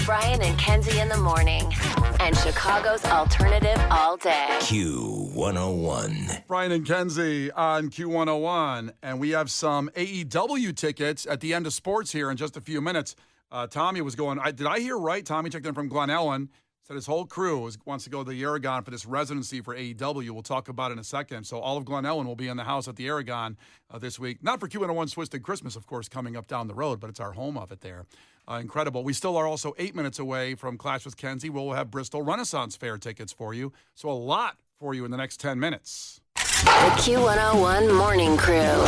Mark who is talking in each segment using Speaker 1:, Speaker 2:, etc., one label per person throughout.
Speaker 1: Brian and Kenzie in the morning. And Chicago's alternative all day.
Speaker 2: Q101.
Speaker 3: Brian and Kenzie on Q101. And we have some AEW tickets at the end of sports here in just a few minutes. Tommy was going, did I hear right? Tommy checked in from Glen Ellen. Said his whole crew wants to go to the Aragon for this residency for AEW. We'll talk about it in a second. So all of Glen Ellen will be in the house at the Aragon this week. Not for Q101 Twisted Christmas, of course, coming up down the road, but it's our home of it there. Incredible. We still are also 8 minutes away from Clash with Kenzie. We'll have Bristol Renaissance Fair tickets for you. So a lot for you in the next 10 minutes.
Speaker 1: The Q101 Morning Crew.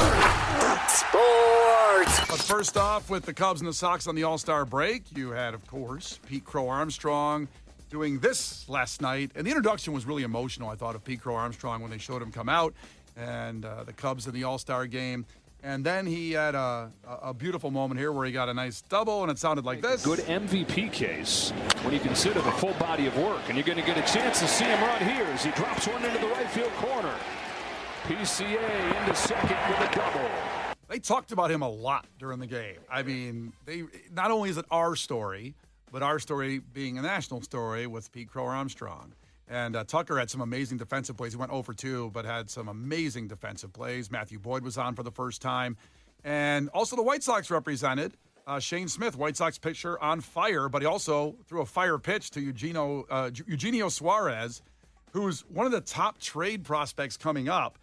Speaker 1: Sports.
Speaker 3: But first off, with the Cubs and the Sox on the All-Star break, you had, of course, Pete Crow Armstrong doing this last night. And the introduction was really emotional, I thought, of Pete Crow Armstrong when they showed him come out and the Cubs in the All-Star game. And then he had a beautiful moment here where he got a nice double, and it sounded like this.
Speaker 4: Good MVP case when you consider the full body of work. And you're going to get a chance to see him right here as he drops one into the right field corner. PCA into second with a double.
Speaker 3: They talked about him a lot during the game. I mean, not only is it our story, but our story being a national story with Pete Crow Armstrong. And Tucker had some amazing defensive plays. He went 0 for 2, but had some amazing defensive plays. Matthew Boyd was on for the first time. And also the White Sox represented. Shane Smith, White Sox pitcher, on fire, but he also threw a fire pitch to Eugenio Suarez, who's one of the top trade prospects coming up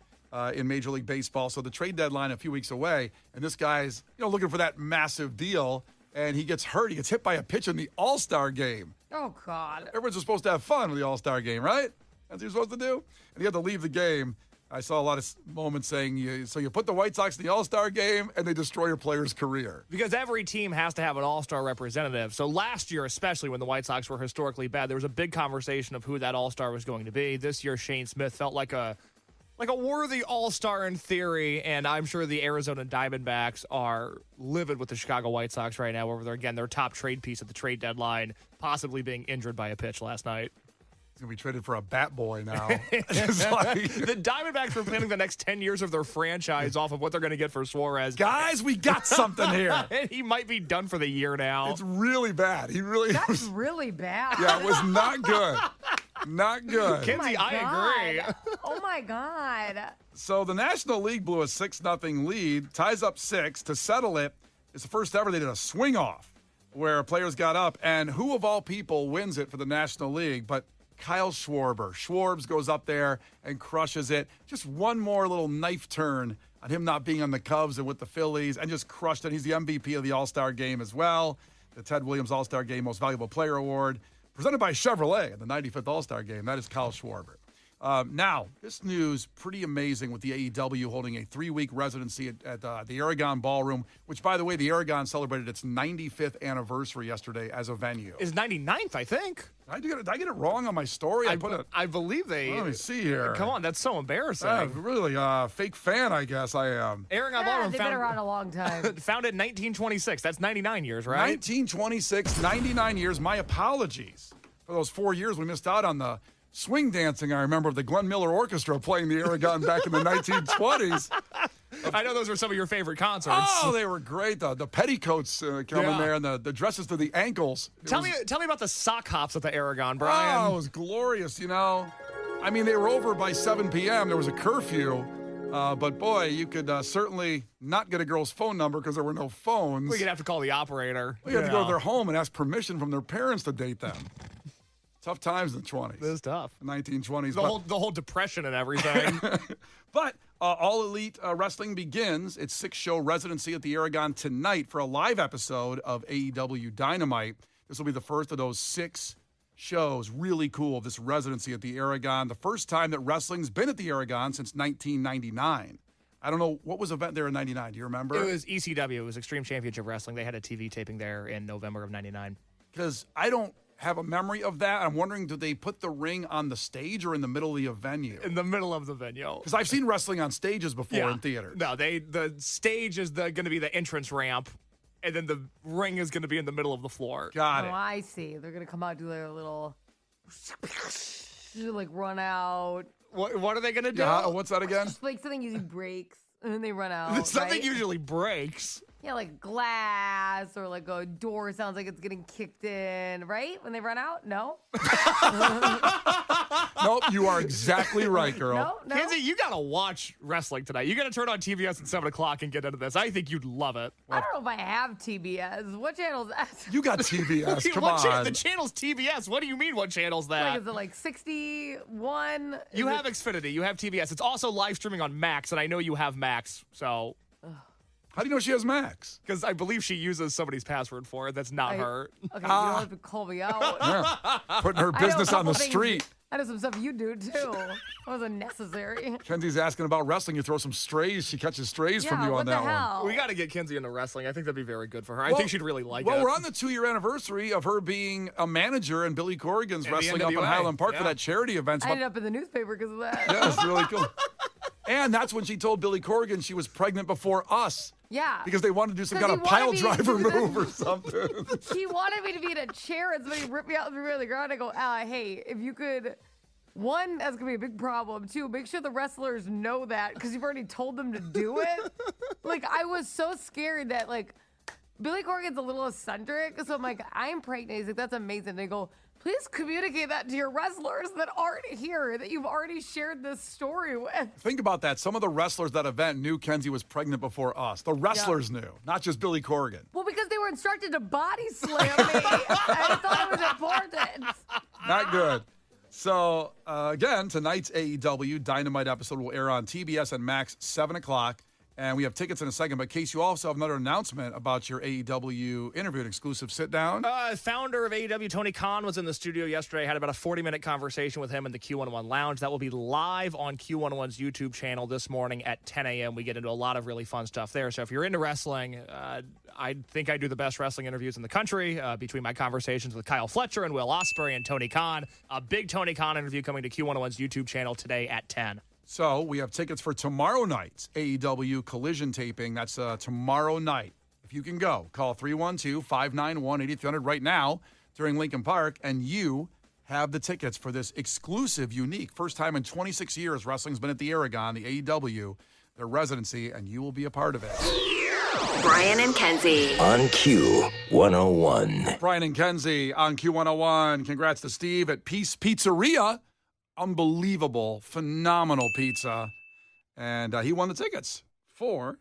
Speaker 3: in Major League Baseball. So the trade deadline a few weeks away, and this guy's looking for that massive deal. And he gets hurt. He gets hit by a pitch in the All-Star game.
Speaker 5: Oh, God.
Speaker 3: Everyone's supposed to have fun with the All-Star game, right? That's what you're supposed to do. And he had to leave the game. I saw a lot of moments saying, you put the White Sox in the All-Star game, and they destroy your player's career.
Speaker 6: Because every team has to have an All-Star representative. So last year, especially when the White Sox were historically bad, there was a big conversation of who that All-Star was going to be. This year, Shane Smith felt like a worthy all-star in theory, and I'm sure the Arizona Diamondbacks are livid with the Chicago White Sox right now over their top trade piece at the trade deadline, possibly being injured by a pitch last night.
Speaker 3: He's going to be traded for a bat boy now.
Speaker 6: The Diamondbacks were planning the next 10 years of their franchise off of what they're going to get for Suarez.
Speaker 3: Guys, we got something here.
Speaker 6: And he might be done for the year now.
Speaker 3: It's really bad.
Speaker 5: That's really bad.
Speaker 3: Yeah, it was not good. Not good.
Speaker 6: Kenzie, I agree.
Speaker 5: Oh, my God.
Speaker 3: So the National League blew a 6-0 lead, ties up 6 to settle it. It's the first ever they did a swing off where players got up, and who of all people wins it for the National League but Kyle Schwarber. Schwarbs goes up there and crushes it. Just one more little knife turn on him not being on the Cubs and with the Phillies, and just crushed it. He's the MVP of the All-Star game as well. The Ted Williams All-Star Game Most Valuable Player Award, presented by Chevrolet in the 95th All-Star Game. That is Kyle Schwarber. Now, this news, pretty amazing with the AEW holding a 3-week residency at the Aragon Ballroom, which, by the way, the Aragon celebrated its 95th anniversary yesterday as a venue.
Speaker 6: Is 99th, I think.
Speaker 3: Did I get it wrong on my story?
Speaker 6: I believe they...
Speaker 3: Let me see here.
Speaker 6: Come on, that's so embarrassing.
Speaker 3: Really, fake fan, I guess I am.
Speaker 6: Aragon Ballroom
Speaker 5: They've been around a long time.
Speaker 6: Founded in 1926. That's 99 years, right?
Speaker 3: 1926, 99 years. My apologies for those 4 years we missed out on the swing dancing. I remember of the Glenn Miller Orchestra playing the Aragon back in the 1920s.
Speaker 6: I know those were some of your favorite concerts.
Speaker 3: Oh, they were great. The petticoats coming there and the dresses to the ankles.
Speaker 6: Tell me about the sock hops at the Aragon, Brian.
Speaker 3: Oh, it was glorious, I mean, they were over by 7 p.m. There was a curfew. But, boy, you could certainly not get a girl's phone number because there were no phones.
Speaker 6: Well, you'd have to call the operator.
Speaker 3: You had to go to their home and ask permission from their parents to date them. Tough times in the 20s.
Speaker 6: It was tough.
Speaker 3: 1920s.
Speaker 6: The whole depression and everything.
Speaker 3: But All Elite Wrestling begins its 6-show residency at the Aragon tonight for a live episode of AEW Dynamite. This will be the first of those 6 shows. Really cool, this residency at the Aragon. The first time that wrestling's been at the Aragon since 1999. I don't know, what was the event there in 99? Do you remember?
Speaker 6: It was ECW. It was Extreme Championship Wrestling. They had a TV taping there in November of 99.
Speaker 3: Because I don't have a memory of that. I'm wondering, do they put the ring on the stage or in the middle of the venue?
Speaker 6: In the middle of the venue.
Speaker 3: Because I've seen wrestling on stages before in theaters.
Speaker 6: No, the stage is going to be the entrance ramp, and then the ring is going to be in the middle of the floor.
Speaker 3: Got it.
Speaker 5: Oh, I see. They're going to come out and do their little, run out.
Speaker 6: What are they going to do?
Speaker 3: Yeah, what's that again?
Speaker 5: Just something usually breaks, and then they run out.
Speaker 6: Something usually breaks.
Speaker 5: Yeah, like glass or like a door sounds like it's getting kicked in, right? When they run out? No?
Speaker 3: Nope, you are exactly right, girl.
Speaker 5: No?
Speaker 6: Kenzie, you got to watch wrestling tonight. You got to turn on TBS at 7 o'clock and get into this. I think you'd love it.
Speaker 5: I don't know if I have TBS. What channel is that?
Speaker 3: You got TBS. Come
Speaker 6: What
Speaker 3: on.
Speaker 6: the channel's TBS. What do you mean, what channel's that?
Speaker 5: Like, is it like 61?
Speaker 6: You have Xfinity. You have TBS. It's also live streaming on Max, and I know you have Max, so...
Speaker 3: How do you know she has Max?
Speaker 6: Because I believe she uses somebody's password for it. That's not her.
Speaker 5: Okay, you don't have to call me out.
Speaker 3: Yeah. Putting her
Speaker 5: I know a
Speaker 3: business on
Speaker 5: couple
Speaker 3: the
Speaker 5: things-
Speaker 3: street.
Speaker 5: I know some stuff you do, too. That wasn't necessary.
Speaker 3: Kenzie's asking about wrestling. You throw some strays. She catches strays from
Speaker 5: Yeah,
Speaker 3: you
Speaker 5: what
Speaker 3: on
Speaker 5: the
Speaker 3: that one.
Speaker 5: hell?
Speaker 6: We got to get Kenzie into wrestling. I think that'd be very good for her. I
Speaker 3: Well-
Speaker 6: think she'd really like
Speaker 3: Well,
Speaker 6: it.
Speaker 3: we're on the 2-year anniversary of her being a manager in Billy Corrigan's
Speaker 6: In the
Speaker 3: wrestling up in
Speaker 6: NWA,
Speaker 3: Highland Park for
Speaker 6: yeah.
Speaker 3: that charity event.
Speaker 5: I ended up in the newspaper because of that.
Speaker 3: Yeah, it's really cool. And that's when she told Billy Corrigan she was pregnant before us.
Speaker 5: Yeah.
Speaker 3: Because they wanted to do some
Speaker 5: 'Cause
Speaker 3: kind of
Speaker 5: he
Speaker 3: pile
Speaker 5: wanted me to
Speaker 3: driver
Speaker 5: do this-
Speaker 3: move or something.
Speaker 5: He wanted me to be in a chair and somebody ripped me out and threw me on the ground. I go, hey, if you could, one, that's going to be a big problem. Two, make sure the wrestlers know that because you've already told them to do it. Like, I was so scared that, like, Billy Corgan's a little eccentric. So I'm like, I'm pregnant. He's like, that's amazing. They go, please communicate that to your wrestlers that aren't here, that you've already shared this story with.
Speaker 3: Think about that. Some of the wrestlers that event knew Kenzie was pregnant before us. The wrestlers knew, not just Billy Corrigan.
Speaker 5: Well, because they were instructed to body slam me. I thought it was important.
Speaker 3: Not good. So, again, tonight's AEW Dynamite episode will air on TBS and Max, 7 o'clock. And we have tickets in a second. But, Case, you also have another announcement about your AEW interview, an exclusive sit-down.
Speaker 6: Founder of AEW, Tony Khan, was in the studio yesterday. I had about a 40-minute conversation with him in the Q101 Lounge. That will be live on Q101's YouTube channel this morning at 10 a.m. We get into a lot of really fun stuff there. So if you're into wrestling, I think I do the best wrestling interviews in the country between my conversations with Kyle Fletcher and Will Ospreay and Tony Khan. A big Tony Khan interview coming to Q101's YouTube channel today at 10.
Speaker 3: So we have tickets for tomorrow night's AEW Collision taping. That's tomorrow night. If you can go, call 312-591-8300 right now during Lincoln Park, and you have the tickets for this exclusive, unique, first time in 26 years wrestling's been at the Aragon, the AEW, their residency, and you will be a part of it.
Speaker 1: Brian and Kenzie.
Speaker 2: On Q101.
Speaker 3: Brian and Kenzie on Q101. Congrats to Steve at Peace Pizzeria. Unbelievable, phenomenal pizza. And he won the tickets for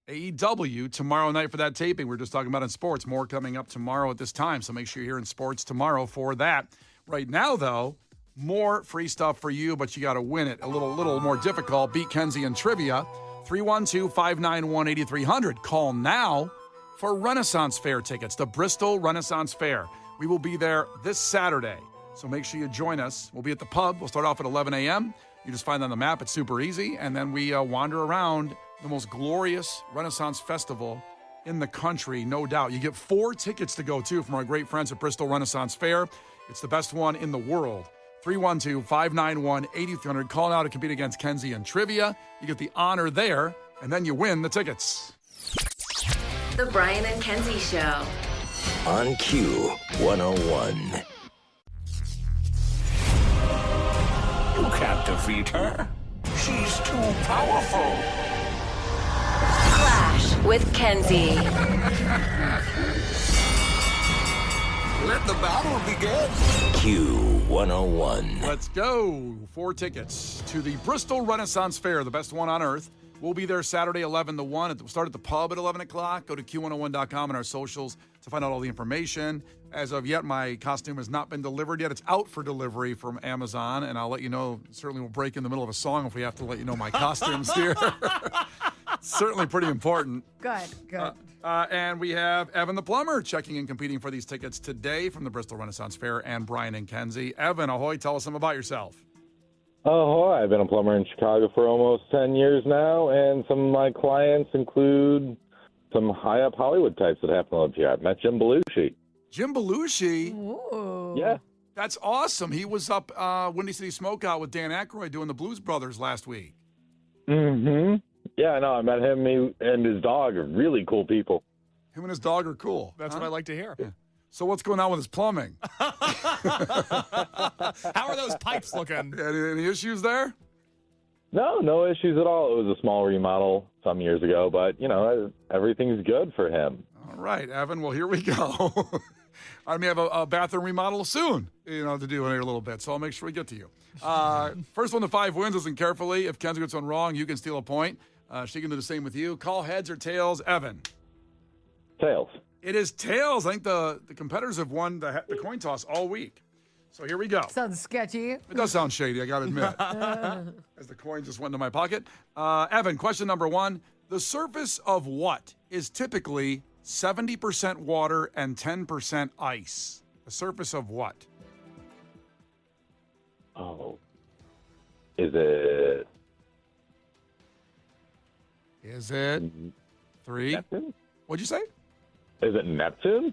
Speaker 3: AEW tomorrow night for that taping. We were just talking about in sports. More coming up tomorrow at this time, so make sure you're here in sports tomorrow for that. Right now, though, more free stuff for you, but you got to win it. A little more difficult. Beat Kenzie in trivia. 312-591-8300. Call now for Renaissance Fair tickets, the Bristol Renaissance Fair. We will be there this Saturday. So make sure you join us. We'll be at the pub. We'll start off at 11 a.m. You just find it on the map. It's super easy. And then we wander around the most glorious Renaissance festival in the country, no doubt. You get 4 tickets to go, too, from our great friends at Bristol Renaissance Fair. It's the best one in the world. 312-591-8300. Call now to compete against Kenzie in trivia. You get the honor there, and then you win the tickets.
Speaker 1: The Brian and Kenzie Show.
Speaker 2: On Q101.
Speaker 7: You can't defeat her. She's too powerful.
Speaker 1: Clash with Kenzie.
Speaker 7: Let the battle begin.
Speaker 2: Q101.
Speaker 3: Let's go. 4 tickets to the Bristol Renaissance Fair, the best one on earth. We'll be there Saturday, 11 to 1. We'll start at the pub at 11 o'clock. Go to Q101.com and our socials to find out all the information. As of yet, my costume has not been delivered yet. It's out for delivery from Amazon, and I'll let you know. Certainly we'll break in the middle of a song if we have to let you know my costume's here. Certainly pretty important.
Speaker 5: Good.
Speaker 3: And we have Evan the plumber checking and competing for these tickets today from the Bristol Renaissance Fair, and Brian and Kenzie. Evan, ahoy, tell us something about yourself.
Speaker 8: Oh, I've been a plumber in Chicago for almost 10 years now, and some of my clients include some high-up Hollywood types that happen to live here. I've met Jim Belushi.
Speaker 3: Jim Belushi?
Speaker 5: Ooh.
Speaker 8: Yeah.
Speaker 3: That's awesome. He was up Windy City Smokeout with Dan Aykroyd doing the Blues Brothers last week.
Speaker 8: Mm-hmm. Yeah, I know. I met him and his dog are really cool people.
Speaker 3: Him and his dog are cool.
Speaker 6: That's what I like to hear.
Speaker 3: Yeah. So what's going on with his plumbing?
Speaker 6: How are those pipes looking?
Speaker 3: Any issues there?
Speaker 8: No issues at all. It was a small remodel some years ago, but, everything's good for him.
Speaker 3: All right, Evan. Well, here we go. I may have a bathroom remodel soon, to do in a little bit, so I'll make sure we get to you. First one to 5 wins. Listen carefully. If Kenzie gets one wrong, you can steal a point. She can do the same with you. Call heads or tails. Evan.
Speaker 8: Tails.
Speaker 3: It is tails. I think the competitors have won the coin toss all week. So here we go.
Speaker 5: Sounds sketchy.
Speaker 3: It does sound shady, I got to admit. As the coin just went into my pocket. Evan, question number 1. The surface of what is typically 70% water and 10% ice? The surface of what?
Speaker 8: Oh. Is it...
Speaker 3: Is it 3?
Speaker 8: Neptune?
Speaker 3: What'd you say?
Speaker 8: Is it Neptune?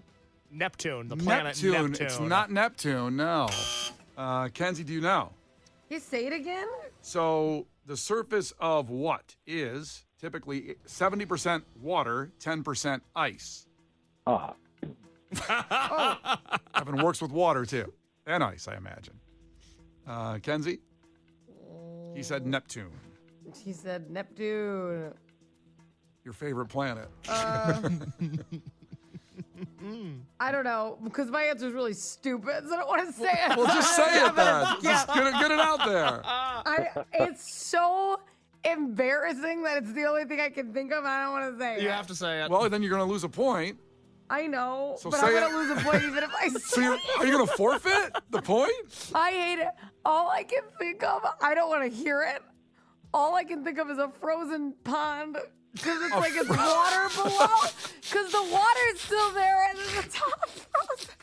Speaker 6: Neptune, the planet Neptune.
Speaker 3: It's not Neptune, no. Kenzie, do you know?
Speaker 5: You say it again?
Speaker 3: So the surface of what is typically 70% water, 10% ice?
Speaker 8: Ah.
Speaker 3: Evan works with water, too. And ice, I imagine. Kenzie? He said Neptune.
Speaker 5: She said Neptune.
Speaker 3: Your favorite planet.
Speaker 5: I don't know, because my answer is really stupid, so I don't want to say it.
Speaker 3: Well, just say it then.
Speaker 5: Yeah.
Speaker 3: Just get it out there.
Speaker 5: It's so embarrassing that it's the only thing I can think of. I don't want to say it.
Speaker 6: You have to say it.
Speaker 3: Well, then you're going to lose a point.
Speaker 5: I know,
Speaker 3: So
Speaker 5: but
Speaker 3: say
Speaker 5: I'm
Speaker 3: it.
Speaker 5: going to lose a point even if I
Speaker 3: So
Speaker 5: say it.
Speaker 3: are you going to forfeit the point?
Speaker 5: I hate it. All I can think of, I don't want to hear it. All I can think of is a frozen pond. Because it's like it's water below. Because the water's still there and then the top frozen.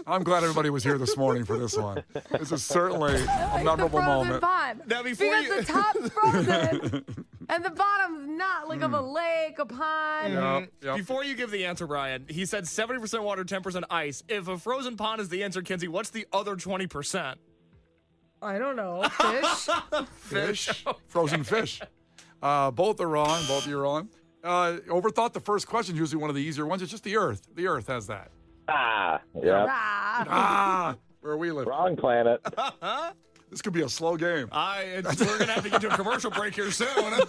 Speaker 3: I'm glad everybody was here this morning for this one. This is certainly a memorable
Speaker 5: the frozen
Speaker 3: moment.
Speaker 5: pond.
Speaker 6: Now, before
Speaker 5: because
Speaker 6: you-
Speaker 5: the top's frozen and the bottom's not, like of a lake, a pond.
Speaker 3: Yep.
Speaker 6: Before you give the answer, Brian, he said 70% water, 10% ice. If a frozen pond is the answer, Kenzie, what's the other 20%?
Speaker 5: I don't know. Fish?
Speaker 3: Fish. Frozen fish. Both are wrong. Both of you are wrong. Overthought the first question, usually one of the easier ones. It's just the Earth. The Earth has that.
Speaker 8: Yeah.
Speaker 5: Ah.
Speaker 3: Where we live.
Speaker 8: Wrong planet.
Speaker 3: This could be a slow game.
Speaker 6: We're going to have to get to a commercial break here soon. All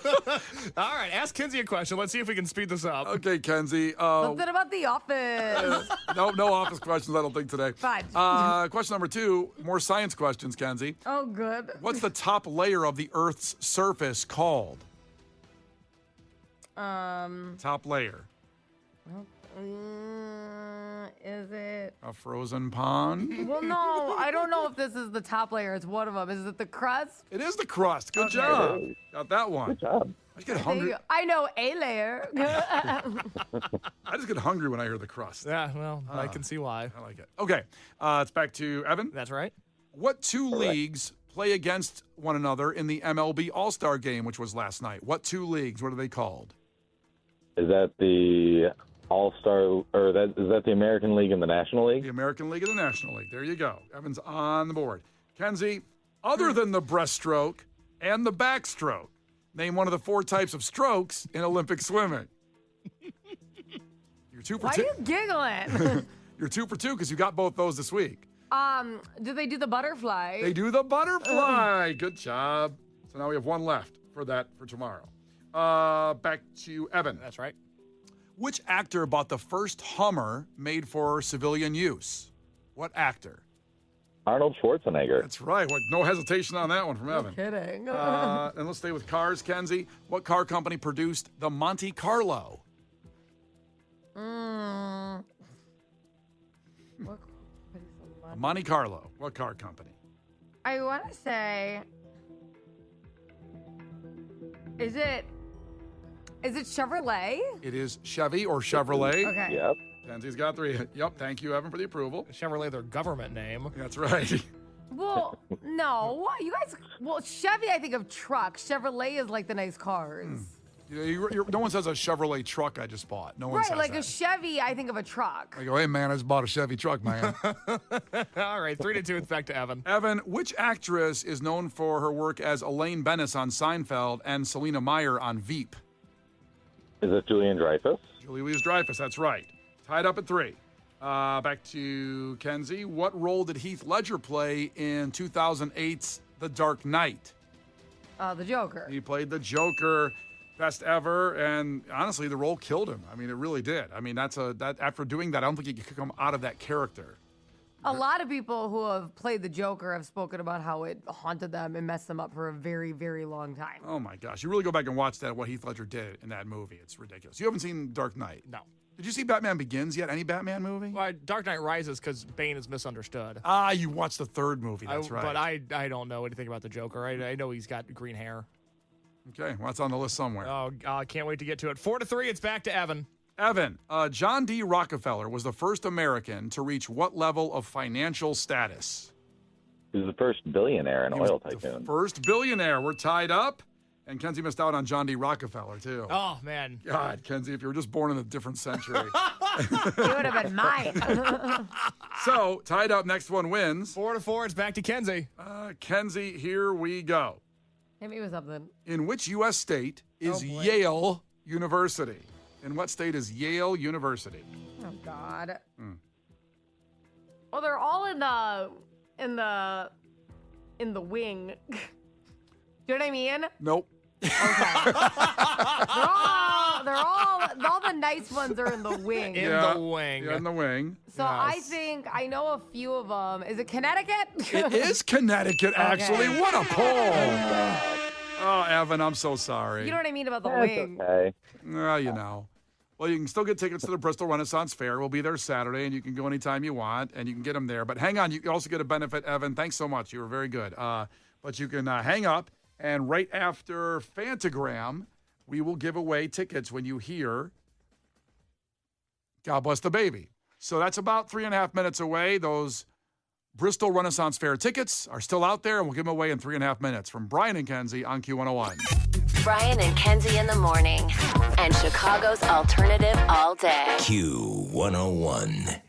Speaker 6: right, ask Kenzie a question. Let's see if we can speed this up.
Speaker 3: Okay, Kenzie.
Speaker 5: Something about the office.
Speaker 3: No office questions, I don't think, today.
Speaker 5: Fine.
Speaker 3: Question number 2, more science questions, Kenzie.
Speaker 5: Oh, good.
Speaker 3: What's the top layer of the Earth's surface called? Top layer.
Speaker 5: Is it?
Speaker 3: A frozen pond?
Speaker 5: Well, no, I don't know if this is the top layer. It's one of them. Is it the crust?
Speaker 3: It is the crust. Good job. Got that one.
Speaker 8: Good job.
Speaker 3: I just get hungry.
Speaker 5: I know a layer.
Speaker 3: I just get hungry when I hear the crust.
Speaker 6: Yeah, well, I can see why.
Speaker 3: I like it. Okay, it's back to Evan.
Speaker 6: That's right.
Speaker 3: What 2 leagues play against one another in the MLB All-Star Game, which was last night? What 2 leagues? What are they called?
Speaker 8: Is that the All-Star, or is that the American League and the National League?
Speaker 3: The American League and the National League. There you go. Evan's on the board. Kenzie, other than the breaststroke and the backstroke, name one of the 4 types of strokes in Olympic swimming. You're 2 for
Speaker 5: Why are
Speaker 3: 2.
Speaker 5: you giggling?
Speaker 3: You're 2 for 2 because you got both those this week.
Speaker 5: Do they do the butterfly?
Speaker 3: They do the butterfly. Good job. So now we have 1 left for tomorrow. Back to Evan.
Speaker 6: That's right.
Speaker 3: Which actor bought the first Hummer made for civilian use? What actor?
Speaker 8: Arnold Schwarzenegger.
Speaker 3: That's right. No hesitation on that one from Evan.
Speaker 5: Kidding.
Speaker 3: And let's stay with cars, Kenzie. What car company produced the Monte Carlo? Monte Carlo. What car company?
Speaker 5: I want to say, is it Chevrolet?
Speaker 3: It is Chevy or Chevrolet.
Speaker 5: Okay.
Speaker 8: Yep.
Speaker 3: Kenzie's got 3. Yep. Thank you, Evan, for the approval.
Speaker 6: Chevrolet, their government name.
Speaker 3: That's right.
Speaker 5: Well, no, you guys. Well, Chevy, I think of trucks. Chevrolet is like the nice cars.
Speaker 3: No one says a Chevrolet truck I just bought. No one
Speaker 5: Right,
Speaker 3: says
Speaker 5: like
Speaker 3: that.
Speaker 5: a Chevy, I think of a truck.
Speaker 3: I go, hey, man, I just bought a Chevy truck, man.
Speaker 6: All right, 3-2. It's back to Evan.
Speaker 3: Evan, which actress is known for her work as Elaine Bennis on Seinfeld and Selena Meyer on Veep?
Speaker 8: Is it Julian Dreyfus?
Speaker 3: Julie Louis-Dreyfus, that's right. Tied up at 3. Back to Kenzie. What role did Heath Ledger play in 2008's The Dark Knight.
Speaker 5: The Joker.
Speaker 3: He played the Joker, best ever, and honestly, the role killed him. I mean, it really did. I mean, that after doing that, I don't think he could come out of that character.
Speaker 5: A lot of people who have played the Joker have spoken about how it haunted them and messed them up for a very, very long time.
Speaker 3: Oh my gosh, you really go back and watch that, what Heath Ledger did in that movie. It's ridiculous. You haven't seen Dark Knight?
Speaker 6: No.
Speaker 3: Did you see Batman Begins yet? Any Batman movie?
Speaker 6: Well, Dark Knight Rises because Bane is misunderstood.
Speaker 3: You watched the third movie. That's right.
Speaker 6: But I don't know anything about the Joker. I know he's got green hair.
Speaker 3: Okay, well, that's on the list somewhere.
Speaker 6: Oh, I can't wait to get to it. 4-3, it's back to Evan.
Speaker 3: Evan, John D. Rockefeller was the first American to reach what level of financial status?
Speaker 8: He was the first billionaire and
Speaker 3: He was
Speaker 8: oil
Speaker 3: the
Speaker 8: tycoon.
Speaker 3: first billionaire. We're tied up. And Kenzie missed out on John D. Rockefeller, too.
Speaker 6: Oh, man.
Speaker 3: God, Kenzie, if you were just born in a different century.
Speaker 5: It would have been mine.
Speaker 3: So, tied up, next one wins.
Speaker 6: 4-4, it's back to Kenzie.
Speaker 3: Kenzie, here we go.
Speaker 5: Hit me with something.
Speaker 3: In which U.S. state is
Speaker 5: boy.
Speaker 3: Yale University? In what state is Yale University?
Speaker 5: Oh God. Well, they're all in the wing. Do you know what I mean?
Speaker 3: Nope.
Speaker 5: Okay. they're all the nice ones are in the wing.
Speaker 6: In the wing.
Speaker 3: Yeah, in the wing.
Speaker 5: So I think I know a few of them. Is it Connecticut?
Speaker 3: It is Connecticut, actually. What a pull. Oh, Evan, I'm so sorry.
Speaker 5: You know what I mean about the
Speaker 8: That's
Speaker 5: wing.
Speaker 8: okay.
Speaker 3: Well, you know. Well, you can still get tickets to the Bristol Renaissance Fair. We'll be there Saturday, and you can go anytime you want, and you can get them there. But hang on, you also get a benefit, Evan. Thanks so much. You were very good. But you can hang up, and right after Fantagram, we will give away tickets when you hear God Bless the Baby. So that's about 3.5 minutes away. Those Bristol Renaissance Fair tickets are still out there, and we'll give them away in 3.5 minutes. From Brian and Kenzie on Q101.
Speaker 1: Brian and Kenzie in the morning. And Chicago's alternative all day.
Speaker 2: Q101.